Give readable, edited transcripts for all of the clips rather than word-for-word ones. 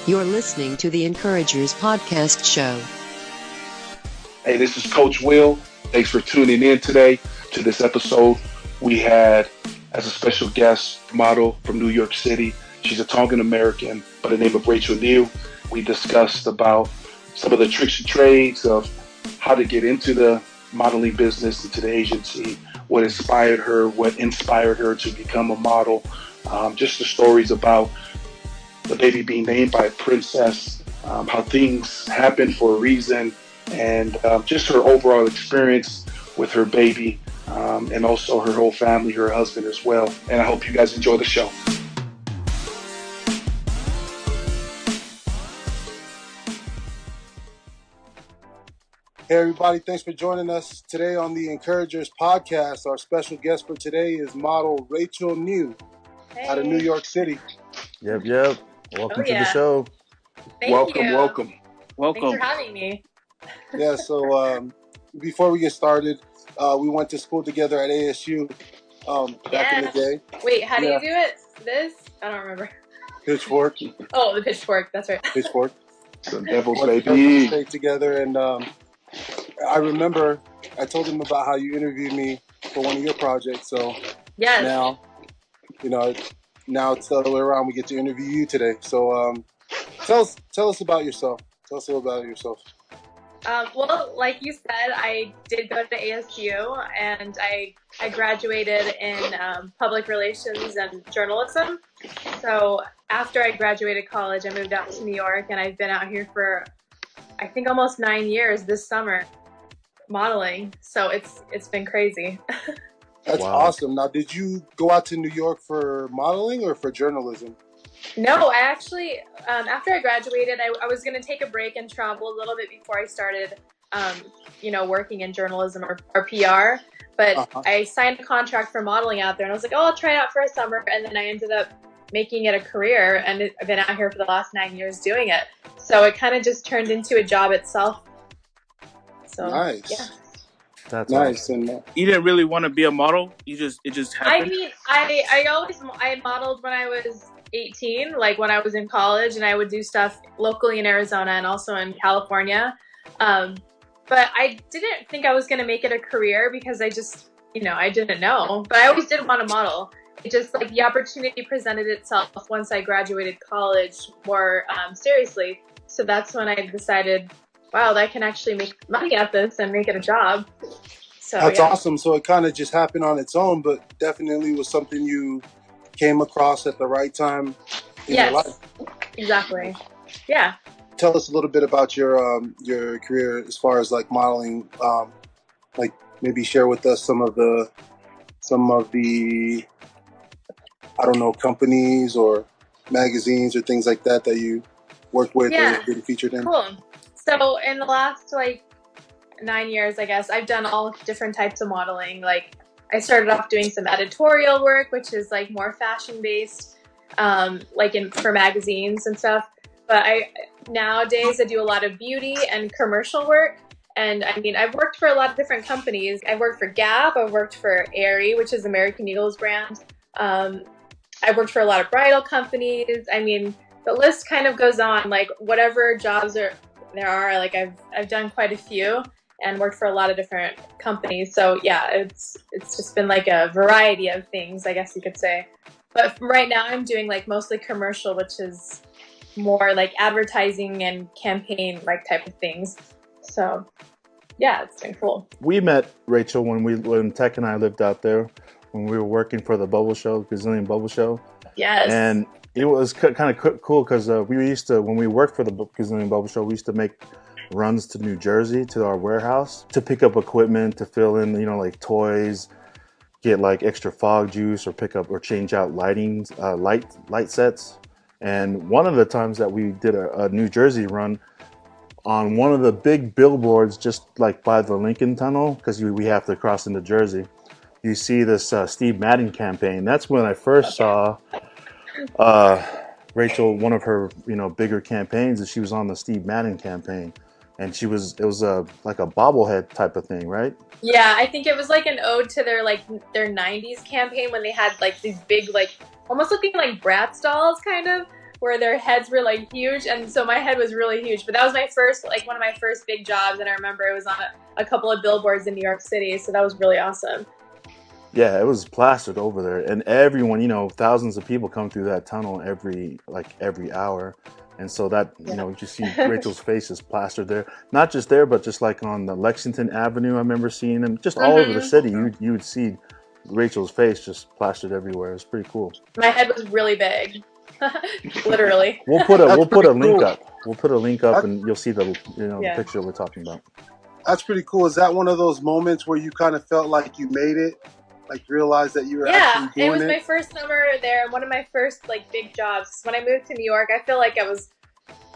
You're listening to the Encouragers Podcast Show. Hey, this is Coach Will. Thanks for tuning in today to this episode. We had as a special guest model from New York City. She's a Tongan American by the name of Rachel Niu. We discussed about some of the tricks and trades of how to get into the modeling business, into the agency, what inspired her to become a model, just the stories about the baby being named by a princess, how things happen for a reason, and just her overall experience with her baby, and also her whole family, her husband as well. And I hope you guys enjoy the show. Hey everybody, thanks for joining us today on the Encouragers Podcast. Our special guest for today is model Rachel Niu out of New York City. Yep. Welcome to the show. Welcome. Thanks for having me. Yeah, so before we get started, we went to school together at ASU back in the day. Wait, how do you do it? This? I don't remember. Pitchfork. Oh, the pitchfork. That's right. Pitchfork. The Devils, baby. Stayed together, and I remember I told him about how you interviewed me for one of your projects. So now, now it's the other way around. We get to interview you today. So tell us about yourself. Tell us a little about yourself. Well, like you said, I did go to ASU, and I graduated in public relations and journalism. So after I graduated college, I moved out to New York, and I've been out here for, I think, almost 9 years this summer modeling. So it's been crazy. That's awesome. Now, did you go out to New York for modeling or for journalism? No, I actually, after I graduated, I was going to take a break and travel a little bit before I started, working in journalism or PR. But I signed a contract for modeling out there, and I was like, I'll try it out for a summer. And then I ended up making it a career, and I've been out here for the last 9 years doing it. So it kind of just turned into a job itself. So, nice. Yeah. That's nice. Awesome. And you didn't really want to be a model. It just happened. I mean, I modeled when I was 18, like when I was in college, and I would do stuff locally in Arizona and also in California. But I didn't think I was going to make it a career because I just, I didn't know. But I always did want to model. It just like the opportunity presented itself once I graduated college more seriously. So that's when I decided, wow, I can actually make money at this and make it a job. So that's awesome. So it kind of just happened on its own, but definitely was something you came across at the right time in your life. Exactly. Yeah. Tell us a little bit about your career as far as like modeling. Like maybe share with us some of the I don't know, companies or magazines or things like that you worked with or been featured in. Cool. So in the last 9 years, I guess, I've done all different types of modeling. Like I started off doing some editorial work, which is like more fashion based, for magazines and stuff. But nowadays I do a lot of beauty and commercial work. And I mean, I've worked for a lot of different companies. I've worked for Gap. I've worked for Aerie, which is American Eagle's brand. I've worked for a lot of bridal companies. I mean, the list kind of goes on. Like whatever jobs there are, like I've done quite a few and worked for a lot of different companies. So yeah, it's just been like a variety of things, I guess you could say. But right now I'm doing like mostly commercial, which is more like advertising and campaign like type of things. So yeah, it's been cool. We met Rachel when Tech and I lived out there when we were working for the Bubble Show, Gazillion Bubble Show. Yes. And it was kind of cool because when we worked for the Gazillion Bubble Show, we used to make runs to New Jersey to our warehouse to pick up equipment to fill in, like toys, get like extra fog juice or pick up or change out light sets. And one of the times that we did a New Jersey run on one of the big billboards just like by the Lincoln Tunnel, because we have to cross into Jersey, you see this Steve Madden campaign. That's when I first saw Rachel, one of her bigger campaigns, and she was on the Steve Madden campaign. And it was like a bobblehead type of thing, right? Yeah, I think it was like an ode to their 90s campaign when they had like these big, like almost looking like Bratz dolls kind of. where their heads were like huge, and so my head was really huge. But that was my first, like one of my first big jobs, and I remember it was on a couple of billboards in New York City, so that was really awesome. Yeah, it was plastered over there, and everyone, you know, thousands of people come through that tunnel every hour, and so that, you know, you see Rachel's face is plastered there. Not just there, but just like on the Lexington Avenue, I remember seeing them just all over the city. You would see Rachel's face just plastered everywhere. It was pretty cool. My head was really big, literally. We'll put a link up. We'll put a link up, and you'll see the the picture we're talking about. That's pretty cool. Is that one of those moments where you kind of felt like you made it? Like realized that you were actually doing it? It was my first summer there, and one of my first like big jobs. When I moved to New York, I feel like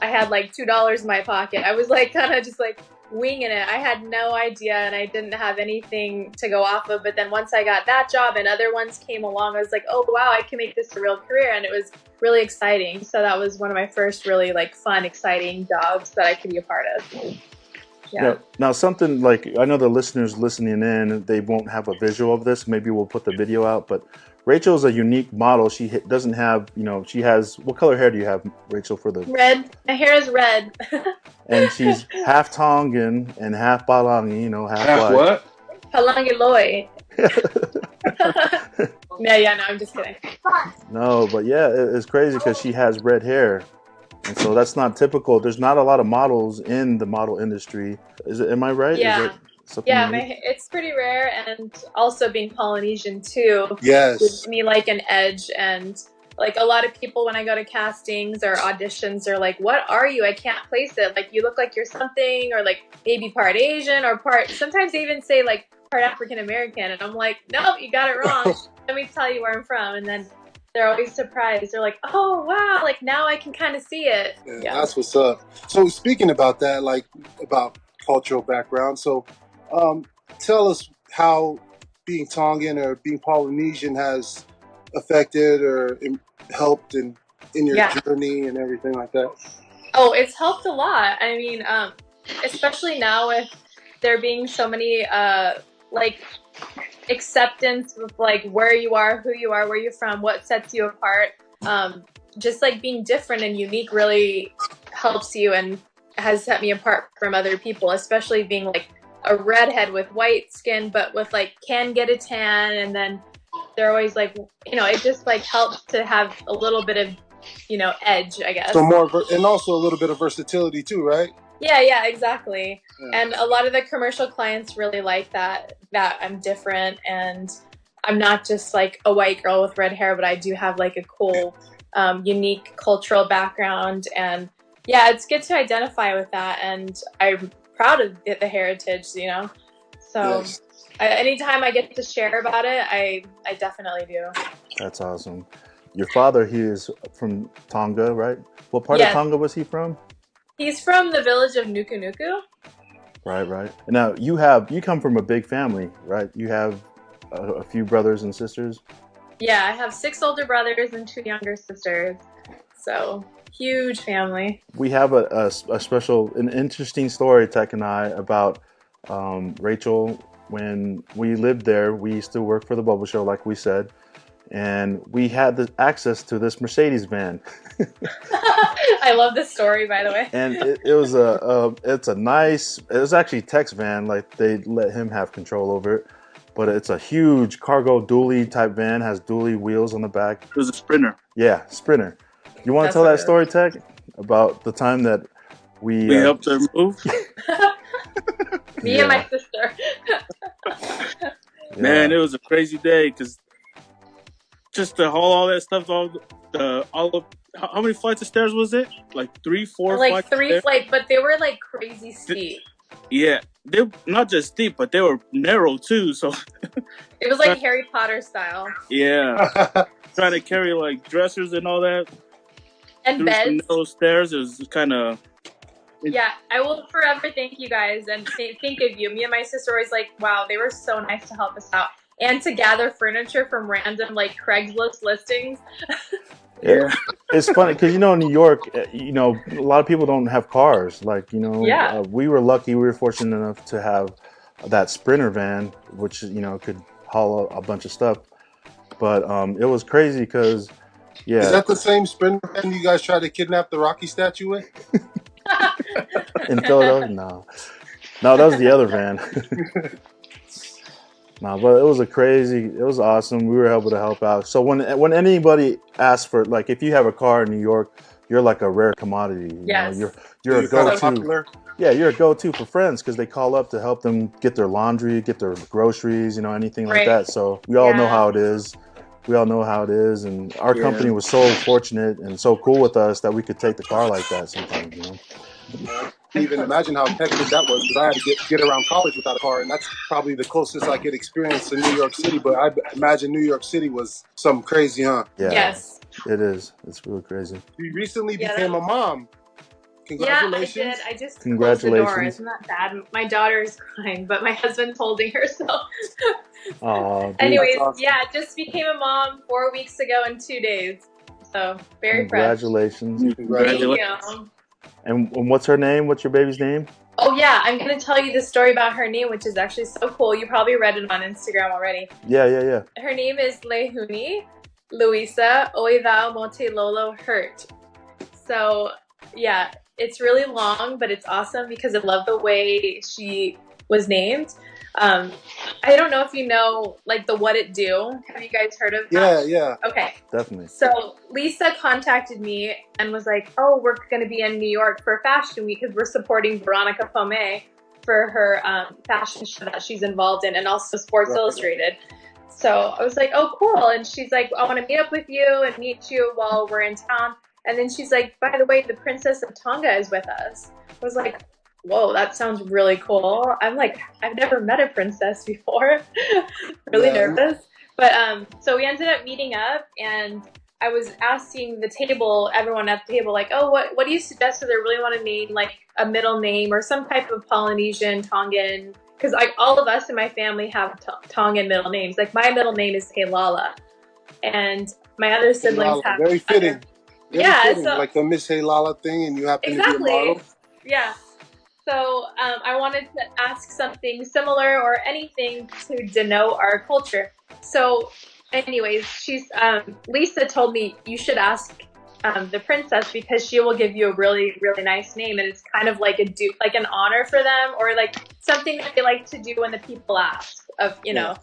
I had like $2 in my pocket. I was like kind of just like winging it. I had no idea, and I didn't have anything to go off of. But then once I got that job and other ones came along, I was like, oh wow, I can make this a real career, and it was really exciting. So that was one of my first really like fun, exciting jobs that I could be a part of. Yeah. Now, something like, I know the listeners listening in, they won't have a visual of this. Maybe we'll put the video out. But Rachel's a unique model. She doesn't have, she has, what color hair do you have, Rachel, for the? Red. My hair is red. And she's half Tongan and half Palangi, half what? Palangi Loy. No, I'm just kidding. No, but yeah, it's crazy because she has red hair. And so that's not typical. There's not a lot of models in the model industry. Am I right? Yeah. It's pretty rare, and also being Polynesian too gives me like an edge. And like a lot of people, when I go to castings or auditions, are like, "What are you? I can't place it. Like you look like you're something, or like maybe part Asian or part." Sometimes they even say like part African American, and I'm like, "No, you got it wrong. Let me tell you where I'm from." And then they're always surprised. They're like, "Oh wow! Like now I can kind of see it." Yeah, that's what's up. So speaking about that, like about cultural background, so tell us how being Tongan or being Polynesian has affected or helped in your journey and everything like that. Oh, it's helped a lot. I mean, especially now with there being so many like acceptance with like where you are, who you are, where you're from, what sets you apart. Just like being different and unique really helps you and has set me apart from other people, especially being like a redhead with white skin, but with like can get a tan. And then they're always like, it just like helps to have a little bit of, edge, I guess. So more, and also a little bit of versatility too, right? Yeah, exactly. Yeah. And a lot of the commercial clients really like that I'm different and I'm not just like a white girl with red hair, but I do have like a cool, unique cultural background. And yeah, it's good to identify with that. And I'm proud of the heritage, So yes. Anytime I get to share about it, I definitely do. That's awesome. Your father, he is from Tonga, right? What part of Tonga was he from? He's from the village of Nuku. Right. Now, you come from a big family, right? You have a few brothers and sisters? Yeah, I have 6 older brothers and 2 younger sisters. So, huge family. We have an interesting story, Tech and I, about Rachel. When we lived there, we used to work for the Bubble Show, like we said. And we had the access to this Mercedes van. I love this story, by the way. And it was actually Tech's van. Like they let him have control over it, but it's a huge cargo dually type van, has dually wheels on the back. It was a Sprinter. Yeah, Sprinter. You want to tell that story, Tech, about the time that we helped her move? Me and my sister. Man, it was a crazy day because just to haul all that stuff, how many flights of stairs was it? Like 3, 4 like flights? 3 flights, but they were like crazy steep. Yeah, they're not just steep, but they were narrow too. So it was like Harry Potter style. Yeah, trying to carry like dressers and all that and beds. Those stairs, it was kind of. Yeah, I will forever thank you guys and think of you. Me and my sister always like, wow, they were so nice to help us out. And to gather furniture from random like Craigslist listings. Yeah, it's funny because in New York, a lot of people don't have cars. Like we were lucky; we were fortunate enough to have that Sprinter van, which could haul a bunch of stuff. But it was crazy because Yeah. Is that the same Sprinter pen you guys tried to kidnap the Rocky statue with? In Philadelphia? No, that was the other van. No, but it was awesome. We were able to help out. So when anybody asks for, like, if you have a car in New York, you're like a rare commodity. You know, you're a go-to. Yeah, you're a go-to for friends because they call up to help them get their laundry, get their groceries, you know, anything like that. So we all know how it is. And our company was so fortunate and so cool with us that we could take the car like that sometimes, you know. I can't even imagine how hectic that was, because I had to get around college without a car, and that's probably the closest I could experience to New York City. But I imagine New York City was something crazy, huh? Yeah, yes, it is. It's really crazy. You recently became a mom. Congratulations. Yeah, I did. I just closed the door. Isn't that bad? My daughter is crying, but my husband's holding her. So, anyways, awesome. Yeah, just became a mom 4 weeks ago in 2 days. So very congratulations. Fresh. Congratulations. Thank you. And what's her name? What's your baby's name? Oh yeah, I'm gonna tell you the story about her name, which is actually so cool. You probably read it on Instagram already. Yeah. Her name is Lehuni Luisa Oivao Motelolo Hirt. So yeah, it's really long, but it's awesome because I love the way she was named. I don't know if you know, like, the What It Do. Have you guys heard of that? Yeah. Okay. Definitely. So Lisa contacted me and was like, oh, we're going to be in New York for Fashion Week because we're supporting Veronica Pomé for her fashion show that she's involved in, and also Sports Illustrated. So I was like, oh, cool. And she's like, I want to meet up with you and meet you while we're in town. And then she's like, by the way, the Princess of Tonga is with us. I was like, whoa, that sounds really cool. I'm like, I've never met a princess before. Really nervous. But so we ended up meeting up, and I was asking everyone at the table, like, oh, what do you suggest? So they really want to name like a middle name or some type of Polynesian, Tongan, because all of us in my family have Tongan middle names. Like, my middle name is Heilala, and my other siblings have very fitting. Fitting. So, like the Miss Heilala thing, and you happen to be a model. Yeah. So I wanted to ask something similar or anything to denote our culture. So anyways, Lisa told me you should ask the princess, because she will give you a really, really nice name. And it's kind of like like an honor for them, or like something that they like to do when the people ask know.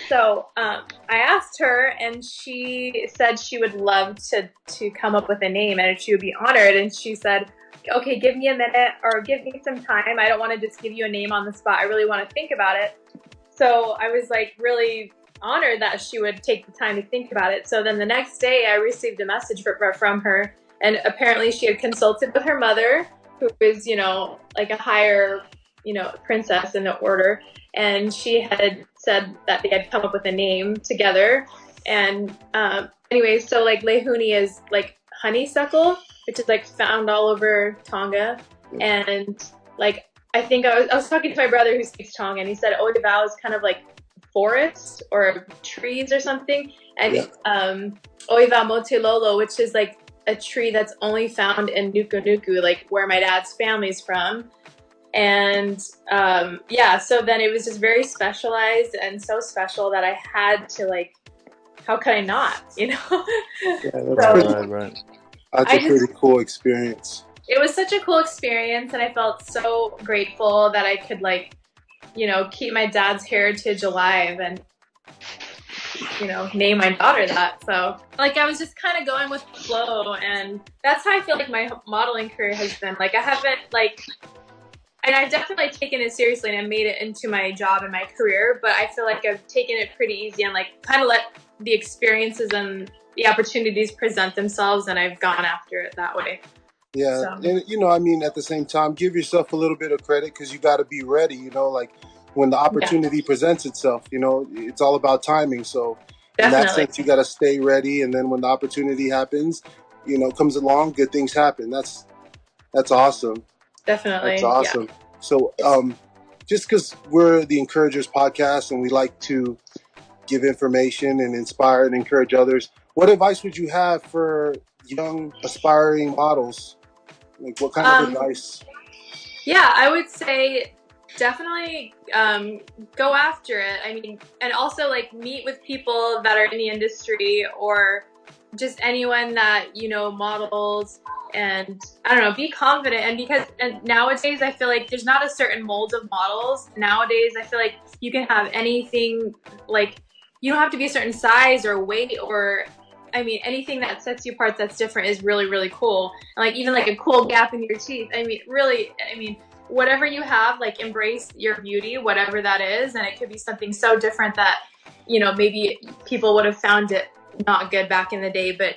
So I asked her, and she said she would love to come up with a name and she would be honored. And she said, okay, give me a minute, or give me some time. I don't want to just give you a name on the spot. I really want to think about it. So I was like really honored that she would take the time to think about it. So then the next day I received a message from her, and apparently she had consulted with her mother, who is, like a higher, princess in the order. And she had said that they had come up with a name together. And anyways, so like Lehuni is like honeysuckle, which is like found all over Tonga. And like, I think I was talking to my brother who speaks Tonga, and he said Oivao is kind of like forest or trees or something. And Oivao Motelolo, which is like a tree that's only found in Nuku, like where my dad's family's from. And so then it was just very specialized and so special that I had to, like, how could I not, Yeah, that's right. That's a pretty cool experience. It was such a cool experience, and I felt so grateful that I could, like, keep my dad's heritage alive and, name my daughter that. So, like, I was just kind of going with the flow, and that's how I feel like my modeling career has been. Like, I haven't, like, and I've definitely taken it seriously, and I made it into my job and my career, but I feel like I've taken it pretty easy and, like, kind of let the experiences and the opportunities present themselves, and I've gone after it that way. Yeah, so. And, at the same time, give yourself a little bit of credit, because you got to be ready, like when the opportunity presents itself, it's all about timing. So in that sense, you got to stay ready. And then when the opportunity happens, comes along, good things happen. That's awesome. Definitely. That's awesome. Yeah. So just because we're the Encouragers podcast and we like to give information and inspire and encourage others, what advice would you have for young aspiring models? Like, what kind of advice? Yeah, I would say definitely go after it. I mean, and also, like, meet with people that are in the industry, or just anyone that, you know, models, and I don't know, be confident. And nowadays I feel like there's not a certain mold of models. Nowadays I feel like you can have anything, like you don't have to be a certain size or weight, or I mean anything that sets you apart that's different is really, really cool. And like even like a cool gap in your teeth. I mean whatever you have, like embrace your beauty, whatever that is. And it could be something so different that, you know, maybe people would have found it not good back in the day, but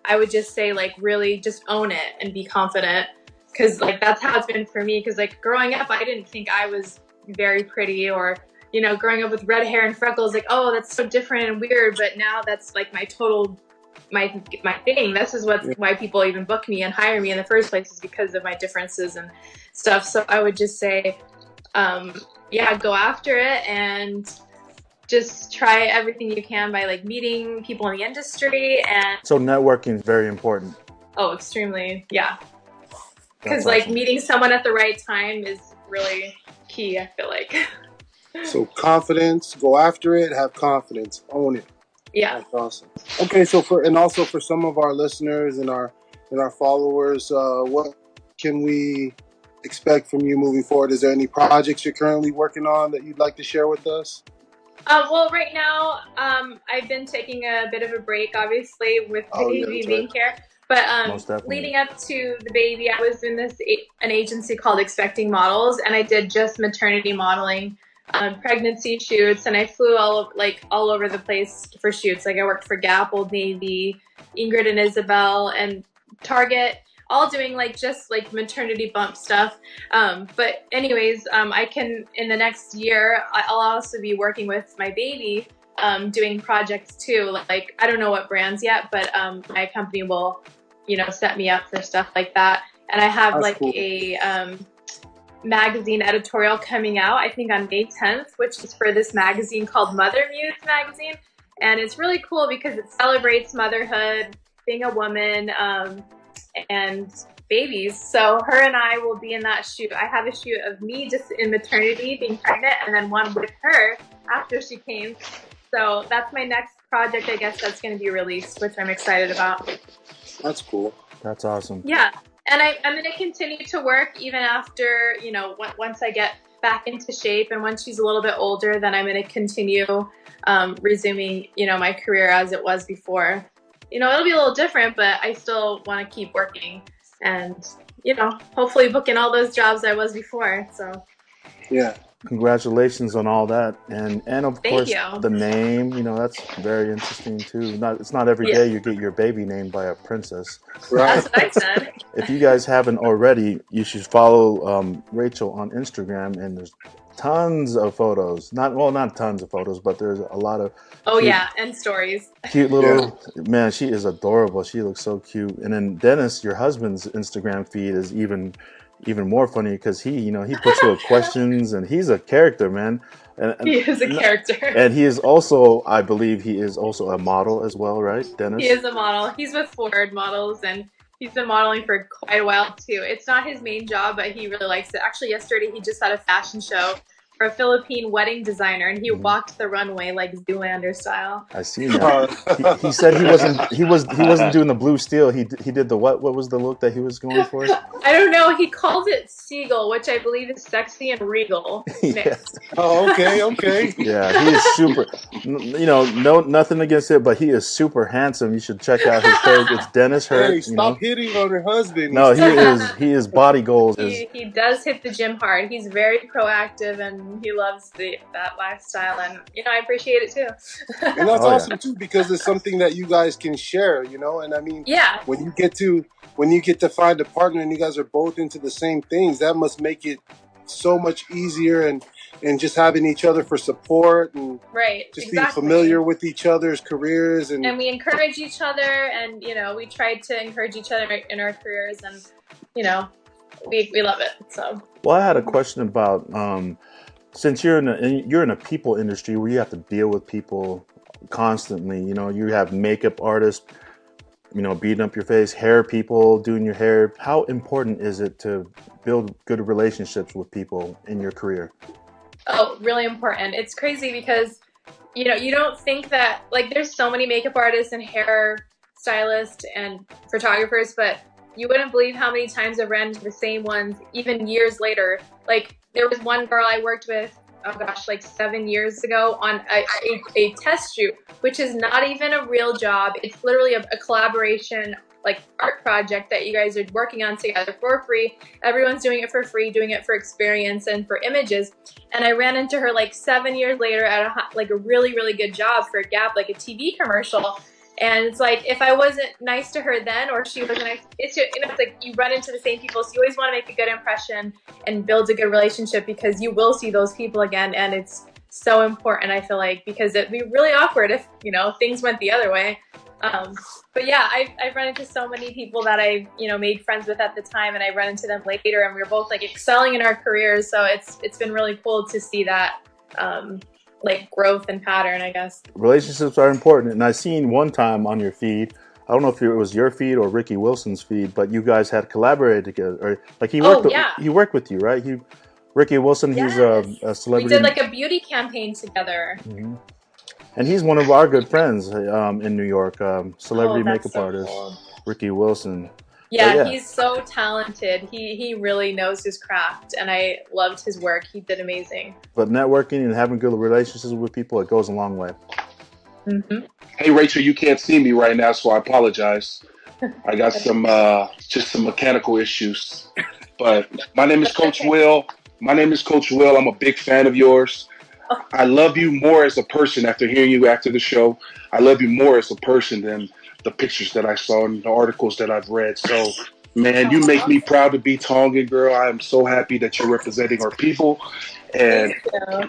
I would just say like really just own it and be confident, because like that's how it's been for me. Because like growing up I didn't think I was very pretty, or you know, growing up with red hair and freckles, like, oh, that's so different and weird. But now that's like my thing. This is why people even book me and hire me in the first place, is because of my differences and stuff. So I would just say, yeah, go after it and just try everything you can by like meeting people in the industry. And so networking is very important. Oh, extremely. Yeah. Because like meeting someone at the right time is really key, I feel like. So confidence, go after it, have confidence, own it. Yeah. That's awesome. Okay, so also for some of our listeners and our followers, what can we expect from you moving forward? Is there any projects you're currently working on that you'd like to share with us? Well, right now, I've been taking a bit of a break, obviously, with the baby being here. But leading up to the baby, I was in an agency called Expecting Models, and I did just maternity modeling, pregnancy shoots, and I flew all over the place for shoots. Like I worked for Gap, Old Navy, Ingrid and Isabel, and Target, all doing like just like maternity bump stuff. But anyways, I can, in the next year, I'll also be working with my baby, doing projects too. Like, I don't know what brands yet, but my company will, you know, set me up for stuff like that. And I have a magazine editorial coming out, I think on May 10th, which is for this magazine called Mother Muse magazine. And it's really cool because it celebrates motherhood, being a woman, and babies. So her and I will be in that shoot. I have a shoot of me just in maternity, being pregnant, and then one with her after she came. So that's my next project, I guess, that's going to be released, which I'm excited about. That's cool. That's awesome. Yeah. And I'm going to continue to work even after, you know, once I get back into shape, and once she's a little bit older, then I'm going to continue resuming, you know, my career as it was before. You know, it'll be a little different, but I still want to keep working and, you know, hopefully booking all those jobs I was before. So, yeah. Congratulations on all that. And of course, the name, you know, that's very interesting too. It's not every day you get your baby named by a princess. Right. That's what I said. If you guys haven't already, you should follow Rachel on Instagram, and there's tons of photos. Not tons of photos, but there's a lot of and stories. Cute little man. She is adorable. She looks so cute. And then Dennis, your husband's Instagram feed is even more funny because he puts little questions, and he's a character, man. And he is a character. And he is also, I believe, he is also a model as well, right, Dennis? He is a model. He's with Ford Models, and he's been modeling for quite a while too. It's not his main job, but he really likes it. Actually, yesterday he just had a fashion show for a Philippine wedding designer, and he walked the runway like Zoolander style. I see that. He said he wasn't doing the blue steel. He did the what was the look that he was going for? I don't know. He calls it Seagull, which I believe is sexy and regal mixed. Oh, okay. Yeah, he is super. You know, nothing against it, but he is super handsome. You should check out his page. It's Dennis Hirdt. Hey, stop hitting on her husband. No, he is body goals. He does hit the gym hard. He's very proactive, and he loves that lifestyle, and you know, I appreciate it too. And that's awesome too, because it's something that you guys can share, you know. And I mean, when you get to find a partner and you guys are both into the same things, that must make it so much easier, and just having each other for support, and just being familiar with each other's careers, and we encourage each other, and you know, we try to encourage each other in our careers, and you know, we love it. So, well, I had a question about since you're in a people industry where you have to deal with people constantly. You know, you have makeup artists, you know, beating up your face, hair people doing your hair. How important is it to build good relationships with people in your career? Oh, really important. It's crazy because, you know, you don't think that, like, there's so many makeup artists and hair stylists and photographers, but you wouldn't believe how many times I've ran into the same ones, even years later. Like, there was one girl I worked with, oh gosh, like 7 years ago on a test shoot, which is not even a real job. It's literally a collaboration, like art project that you guys are working on together for free. Everyone's doing it for free, doing it for experience and for images. And I ran into her like 7 years later at a really, really good job for a Gap, like a TV commercial. And it's like, if I wasn't nice to her then, or she wasn't nice, it's like you run into the same people. So you always want to make a good impression and build a good relationship, because you will see those people again. And it's so important, I feel like, because it'd be really awkward if, things went the other way. But yeah, I've run into so many people that I, made friends with at the time, and I run into them later, and we were both like excelling in our careers. So it's been really cool to see that, like growth and pattern, I guess. Relationships are important, and I seen one time on your feed, I don't know if it was your feed or Ricky Wilson's feed, but you guys had collaborated together, or like he worked with you, right? Ricky Wilson, yes. He's a celebrity. We did like a beauty campaign together. Mm-hmm. And he's one of our good friends in New York, celebrity makeup artist, cool. Ricky Wilson. Yeah, he's so talented. He really knows his craft, and I loved his work. He did amazing. But networking and having good relationships with people, it goes a long way. Mm-hmm. Hey, Rachel, you can't see me right now, so I apologize. I got some mechanical issues. But my name is Coach Will. I'm a big fan of yours. I love you more as a person after hearing you after the show. I love you more as a person than the pictures that I saw and the articles that I've read. So, man, you make me proud to be Tongan, girl. I am so happy that you're representing our people. And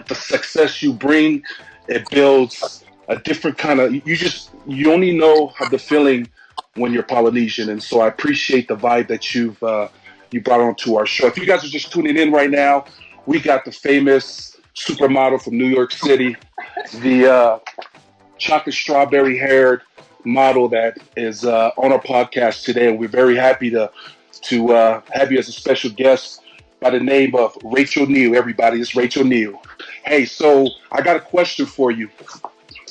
the success you bring, it builds a different kind of, you only know the feeling when you're Polynesian. And so I appreciate the vibe that you brought onto our show. If you guys are just tuning in right now, we got the famous supermodel from New York City, the chocolate strawberry haired model that is on our podcast today, and we're very happy to have you as a special guest by the name of Rachel Niu. Everybody, it's Rachel Niu. Hey, so I got a question for you.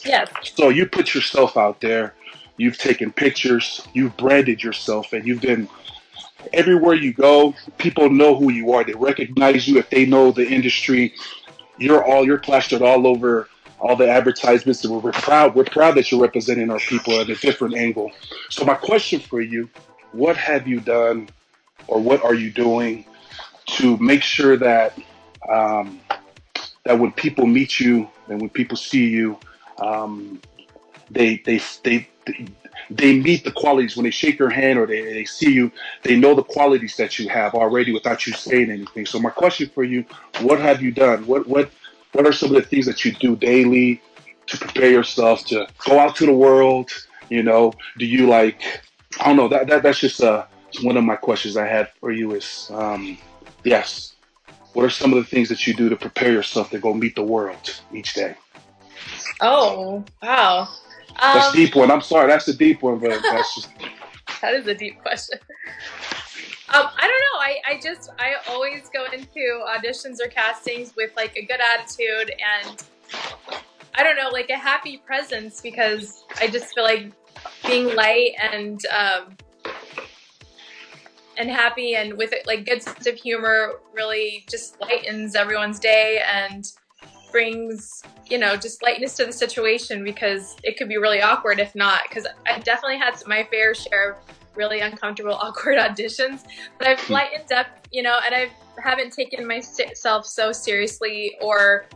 Yes. So you put yourself out there, you've taken pictures, you've branded yourself, and you've been everywhere you go. People know who you are. They recognize you if they know the industry. You're plastered all over all the advertisements, and we're proud that you're representing our people at a different angle. So my question for you, what have you done, or what are you doing to make sure that that when people meet you and when people see you, they meet the qualities when they shake your hand or they see you, they know the qualities that you have already without you saying anything. So my question for you, what have you done? What are some of the things that you do daily to prepare yourself to go out to the world? Do you I don't know, that's just one of my questions I had for you is, yes, what are some of the things that you do to prepare yourself to go meet the world each day? Oh, wow. That's a deep one. I'm sorry, that's a deep one, but that's just... That is a deep question. I don't know. I always go into auditions or castings with like a good attitude and I don't know, like a happy presence, because I just feel like being light and happy and with it, like good sense of humor really just lightens everyone's day and brings, just lightness to the situation, because it could be really awkward if not, because I've definitely had my fair share of really uncomfortable, awkward auditions, but I've lightened up, and I haven't taken myself so seriously, or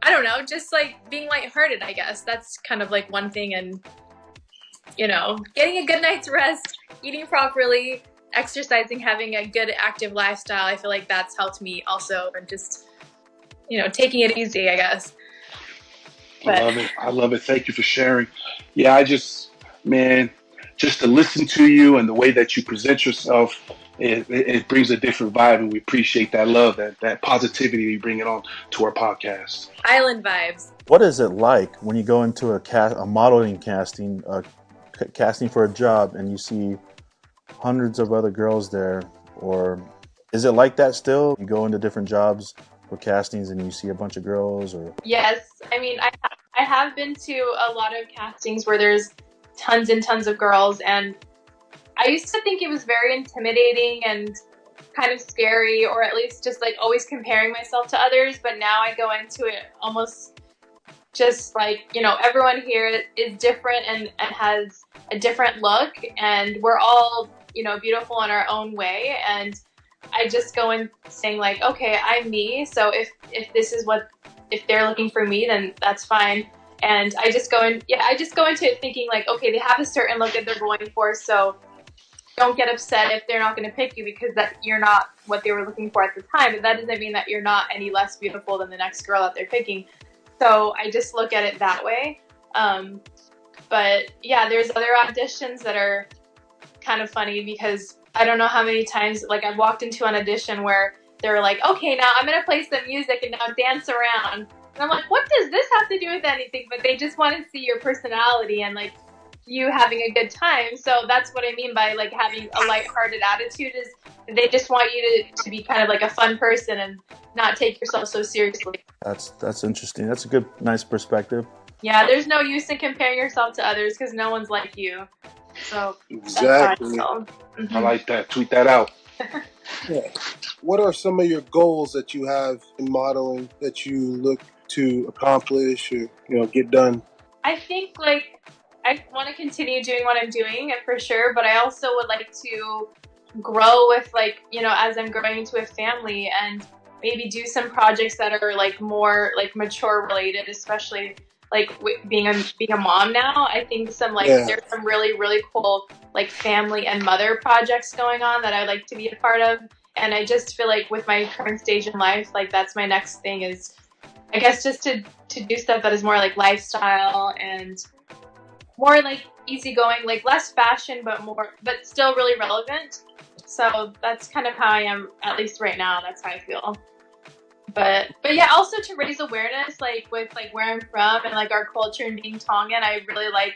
I don't know, just like being lighthearted, I guess. That's kind of like one thing, and, getting a good night's rest, eating properly, exercising, having a good active lifestyle. I feel like that's helped me also, and just, taking it easy, I guess. But I love it. Thank you for sharing. Yeah, just to listen to you and the way that you present yourself, it brings a different vibe, and we appreciate that love, that positivity you bring it on to our podcast. Island vibes. What is it like when you go into a modeling casting, casting for a job, and you see hundreds of other girls there? Or is it like that still? You go into different jobs for castings and you see a bunch of girls? Or yes, I mean, I have been to a lot of castings where there's tons and tons of girls, and I used to think it was very intimidating and kind of scary, or at least just like always comparing myself to others. But now I go into it almost just like, you know, everyone here is different and has a different look, and we're all, you know, beautiful in our own way. And I just go in saying like, okay, I'm me. So if this is if they're looking for me, then that's fine. And I just go into it thinking like, okay, they have a certain look that they're going for. So don't get upset if they're not going to pick you because that you're not what they were looking for at the time. But that doesn't mean that you're not any less beautiful than the next girl that they're picking. So I just look at it that way. But yeah, there's other auditions that are kind of funny because I don't know how many times, like I've walked into an audition where they're like, okay, now I'm going to play some music and now dance around. And I'm like, what does this have to do with anything? But they just want to see your personality and like you having a good time. So that's what I mean by like having a lighthearted attitude is they just want you to be kind of like a fun person and not take yourself so seriously. That's interesting. That's a good, nice perspective. Yeah, there's no use in comparing yourself to others because no one's like you. So exactly. Mm-hmm. I like that. Tweet that out. Yeah. What are some of your goals that you have in modeling that you look to accomplish or get done? I think like I want to continue doing what I'm doing for sure, but I also would like to grow with like, as I'm growing into a family and maybe do some projects that are like more like mature related, especially like being a mom now. I think there's some really, really cool like family and mother projects going on that I'd like to be a part of. And I just feel like with my current stage in life, like that's my next thing is I guess just to do stuff that is more like lifestyle and more like easygoing, like less fashion, but still really relevant. So that's kind of how I am, at least right now. That's how I feel. But yeah, also to raise awareness, like with like where I'm from and like our culture and being Tongan, I really like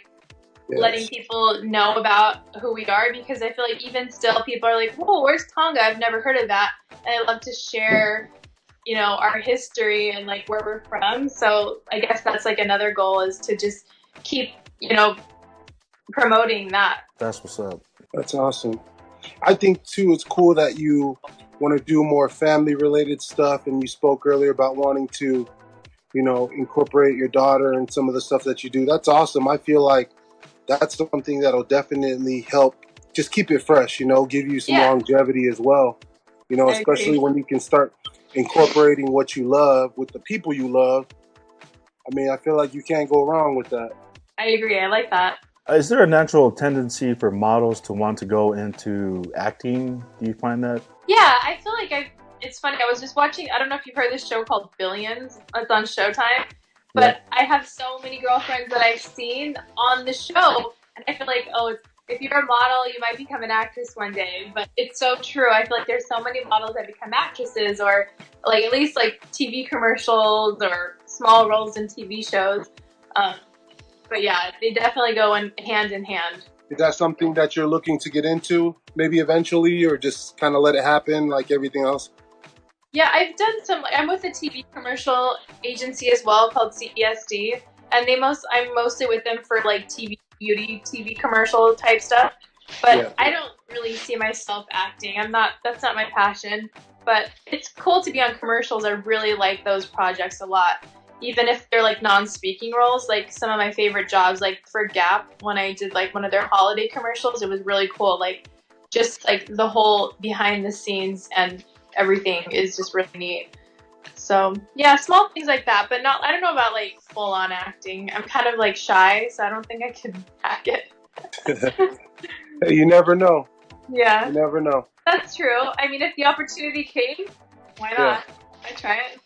letting people know about who we are because I feel like even still people are like, whoa, where's Tonga? I've never heard of that. And I love to share, our history and like where we're from. So I guess that's like another goal is to just keep, promoting that. That's what's up. That's awesome. I think too, it's cool that you want to do more family related stuff. And you spoke earlier about wanting to, incorporate your daughter and some of the stuff that you do. That's awesome. I feel like that's something that'll definitely help just keep it fresh, give you some longevity as well, especially when you can start incorporating what you love with the people you love. I mean, I feel like you can't go wrong with that. I agree. I like that. Is there a natural tendency for models to want to go into acting? Do you find that? Yeah, I feel like it's funny. I was just watching, I don't know if you've heard this show called Billions. It's on Showtime. But I have so many girlfriends that I've seen on the show. And I feel like, if you're a model, you might become an actress one day. But it's so true. I feel like there's so many models that become actresses or like at least like TV commercials or small roles in TV shows. But yeah, they definitely go hand in hand. Is that something that you're looking to get into maybe eventually or just kind of let it happen like everything else? Yeah, I've done I'm with a TV commercial agency as well called CESD. And I'm mostly with them for like TV commercial type stuff. But I don't really see myself acting. That's not my passion. But it's cool to be on commercials. I really like those projects a lot. Even if they're like non-speaking roles, like some of my favorite jobs, like for Gap, when I did like one of their holiday commercials, it was really cool. Like just like the whole behind the scenes and everything is just really neat. So yeah, small things like that, but I don't know about like full on acting. I'm kind of like shy, so I don't think I can hack it. Hey, you never know. Yeah. You never know. That's true. I mean, if the opportunity came, why not? I try it.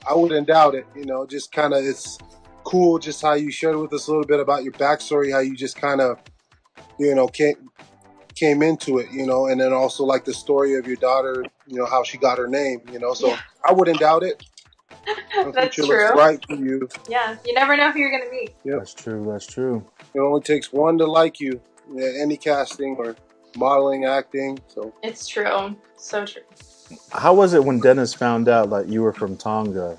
I wouldn't doubt it. Just kind of, it's cool just how you shared with us a little bit about your backstory, how you just kind of, came into it, and then also like the story of your daughter, how she got her name, so I wouldn't doubt it. That's true. Looks right for you. Yeah, you never know who you're going to meet. Yep. That's true. It only takes one to like you, any casting or modeling, acting, so. It's true. So true. How was it when Dennis found out like you were from Tonga?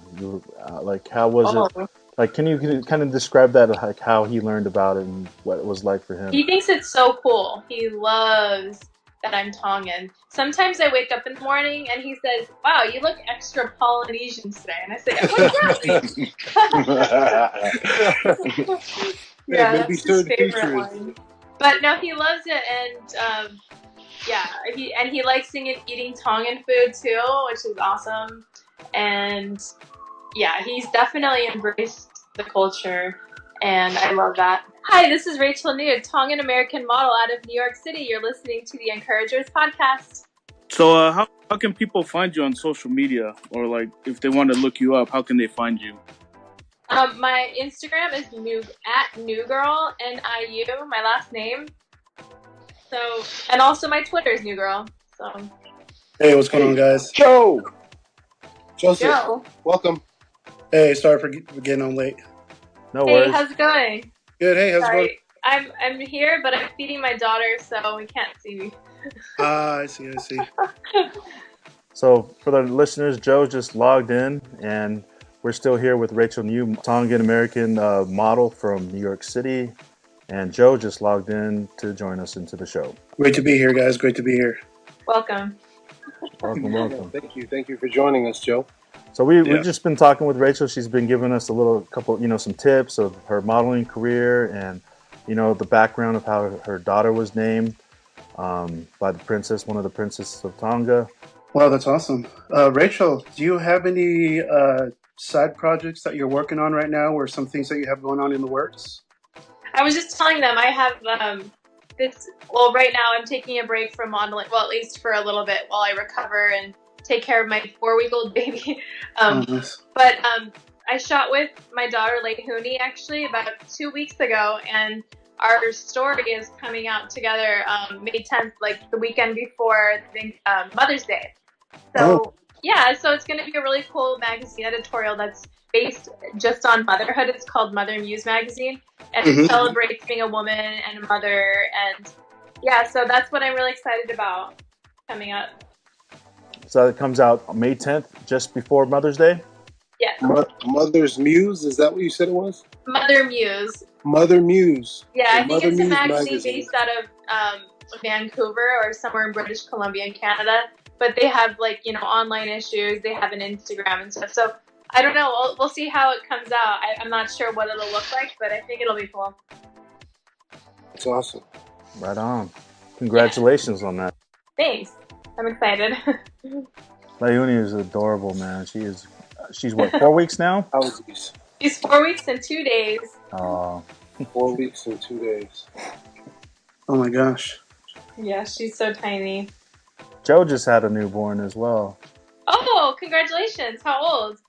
How was it? Like, can you kind of describe that, like how he learned about it and what it was like for him? He thinks it's so cool. He loves that I'm Tongan. Sometimes I wake up in the morning and he says, "Wow, you look extra Polynesian today." And I say, "What does that mean?" Yeah, that's his favorite one. But no, he loves it, and he likes eating Tongan food too, which is awesome. And yeah, he's definitely embraced the culture, and I love that. Hi, this is Rachel Niu, Tongan American model out of New York City. You're listening to the Encouragers podcast. So how can people find you on social media, or like if they want to look you up, how can they find you? My Instagram is @newgirl, NIU, my last name. So, and also my Twitter is newgirl. So. Hey, what's going on, guys? Joseph, welcome. Hey, sorry for getting on late. No worries. Hey, how's it going? Good. Hey, how's it going? I'm here, but I'm feeding my daughter, so we can't see me. I see. So for the listeners, Joe just logged in, and we're still here with Rachel Niu, Tongan American model from New York City. And Joe just logged in to join us into the show. Great to be here, guys. Great to be here. Welcome. Welcome. Thank you for joining us, Joe. So we've just been talking with Rachel. She's been giving us some tips of her modeling career and, the background of how her daughter was named by the princess, one of the princesses of Tonga. Wow, that's awesome. Rachel, do you have any side projects that you're working on right now, or some things that you have going on in the works? I was just telling them I have right now I'm taking a break from modeling, well, at least for a little bit while I recover and take care of my 4-week-old baby. But I shot with my daughter Lehuni actually about 2 weeks ago, and our story is coming out together May 10th, like the weekend before Mother's Day. So so it's going to be a really cool magazine editorial that's based just on motherhood. It's called Mother Muse Magazine, and it celebrates being a woman and a mother, and so that's what I'm really excited about coming up. So it comes out May 10th, just before Mother's Day? Yes. Mother's Muse, is that what you said it was? Mother Muse. Mother Muse. Yeah, I think it's a magazine based out of Vancouver or somewhere in British Columbia in Canada. But they have online issues. They have an Instagram and stuff. So I don't know. We'll see how it comes out. I'm not sure what it'll look like, but I think it'll be cool. It's awesome. Right on. Congratulations on that. Thanks. I'm excited. Lehuni is adorable, man. She's what, 4 weeks now? How is this? She's 4 weeks and 2 days. Oh. 4 weeks and 2 days. Oh my gosh. Yeah, she's so tiny. Joe just had a newborn as well. Oh, congratulations. How old?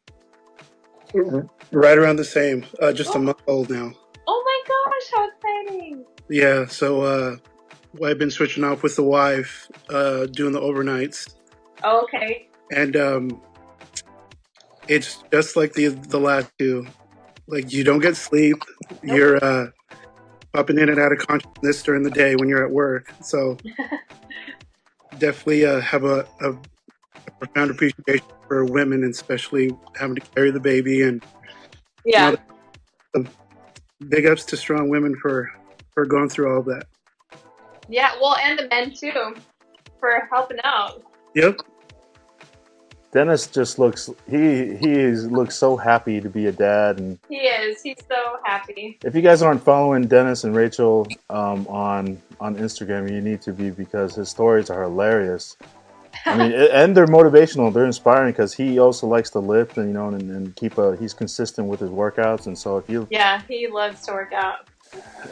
Right around the same. Just a month old now. Oh my gosh, how exciting. Yeah, so I've been switching off with the wife, doing the overnights. Oh, okay. And it's just like the last two. Like, you don't get sleep. Nope. You're popping in and out of consciousness during the day when you're at work. So definitely have a profound appreciation for women, and especially having to carry the baby. And big ups to strong women for going through all of that. Yeah, well, and the men too for helping out. Yep. Dennis just looks looks so happy to be a dad, and he is. He's so happy. If you guys aren't following Dennis and Rachel on Instagram, you need to be, because his stories are hilarious. I mean, and they're motivational. They're inspiring, because he also likes to lift and and he's consistent with his workouts. And so he loves to work out.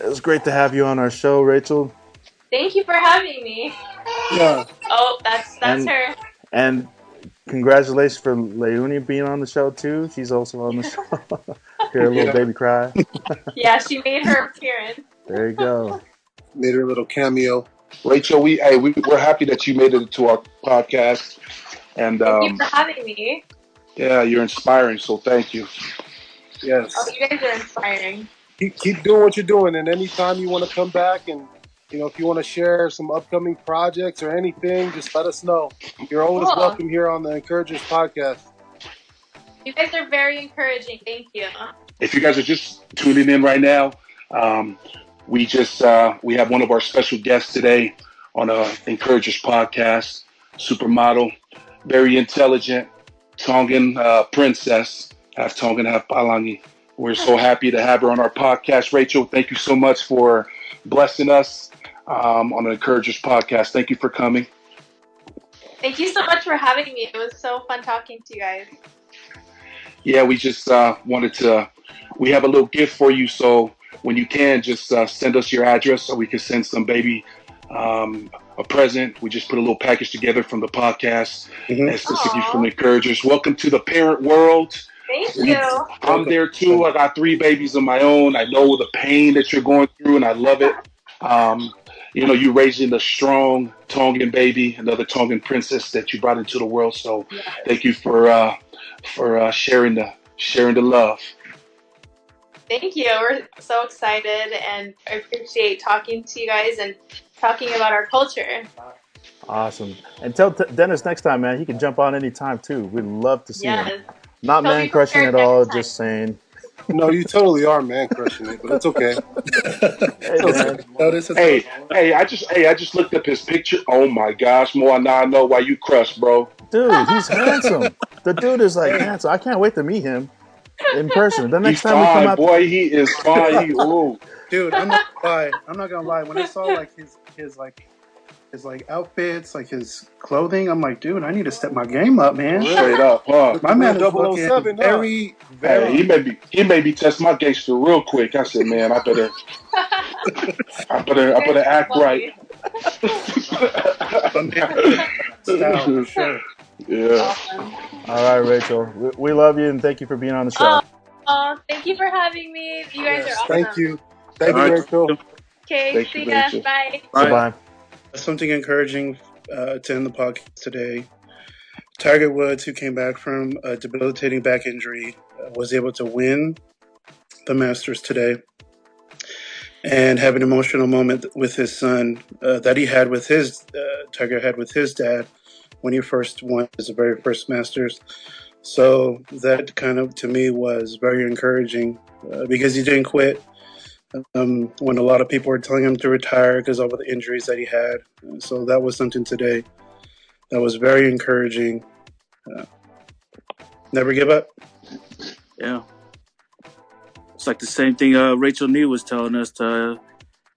It was great to have you on our show, Rachel. Thank you for having me. Yeah. Oh, that's her. And congratulations for Lehuni being on the show too. She's also on the show. Hear a little baby cry. Yeah, she made her appearance. There you go. Made her little cameo. Rachel, we're happy that you made it to our podcast. And thank you for having me. Yeah, you're inspiring, so thank you. Yes. Oh, you guys are inspiring. Keep doing what you're doing, and anytime you want to come back and if you want to share some upcoming projects or anything, just let us know. You're always welcome here on the Encouragers podcast. You guys are very encouraging. Thank you. if you guys are just tuning in right now, we have one of our special guests today on Encouragers podcast, supermodel, very intelligent, Tongan Princess, half Tongan, half Palangi. We're so happy to have her on our podcast. Rachel, thank you so much for blessing us on the Encouragers podcast. Thank you for coming. Thank you so much for having me. It was so fun talking to you guys. Yeah, we just we have a little gift for you. So when you can, just send us your address so we can send some baby a present. We just put a little package together from the podcast and specifically from the Encouragers. Welcome to the parent world. Thank you. I'm there too. I got 3 babies of my own. I know the pain that you're going through, and I love it. You're raising a strong Tongan baby, another Tongan princess that you brought into the world. So thank you for sharing the love. Thank you. We're so excited, and I appreciate talking to you guys and talking about our culture. Awesome. And tell Dennis next time, man, he can jump on any time too. We'd love to see him. Not man crushing at all, just saying. No, you totally are man crushing it, but it's okay. Hey, I just looked up his picture. Oh my gosh, Moa, now I know why you crushed, bro. Dude, he's handsome. The dude is like handsome. I can't wait to meet him in person. The next time we come out, boy, he is fine. Dude, I'm not gonna lie. When I saw like his outfits, like his clothing, I'm like, dude, I need to step my game up, man. Straight up, huh? My man is looking very. Hey, he made me test my gangster real quick. I said, man, I better act right. Style, for sure. Yeah. Awesome. All right, Rachel. We love you and thank you for being on the show. Thank you for having me. You guys are awesome. Thank you. Thank you, Rachel. Okay, see ya. Bye. Bye. Something encouraging to end the podcast today. Tiger Woods, who came back from a debilitating back injury, was able to win the Masters today and have an emotional moment with his son that he had with Tiger had with his dad when he first won his very first Masters. So that kind of, to me, was very encouraging because he didn't quit when a lot of people were telling him to retire because of all the injuries that he had. So that was something today that was very encouraging. Never give up. Yeah. It's like the same thing Rachel Niu was telling us, to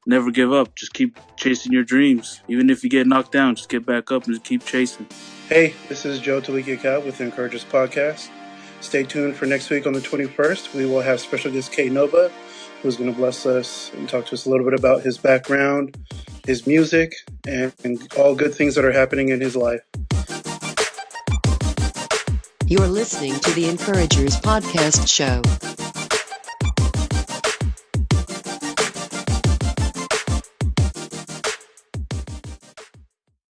never give up. Just keep chasing your dreams. Even if you get knocked down, just get back up and just keep chasing. Hey, this is Joe Taliki with the Encouragers Podcast. Stay tuned for next week on the 21st. We will have special guest K Nova, who's going to bless us and talk to us a little bit about his background, his music, and all good things that are happening in his life. You're listening to the Encouragers Podcast Show.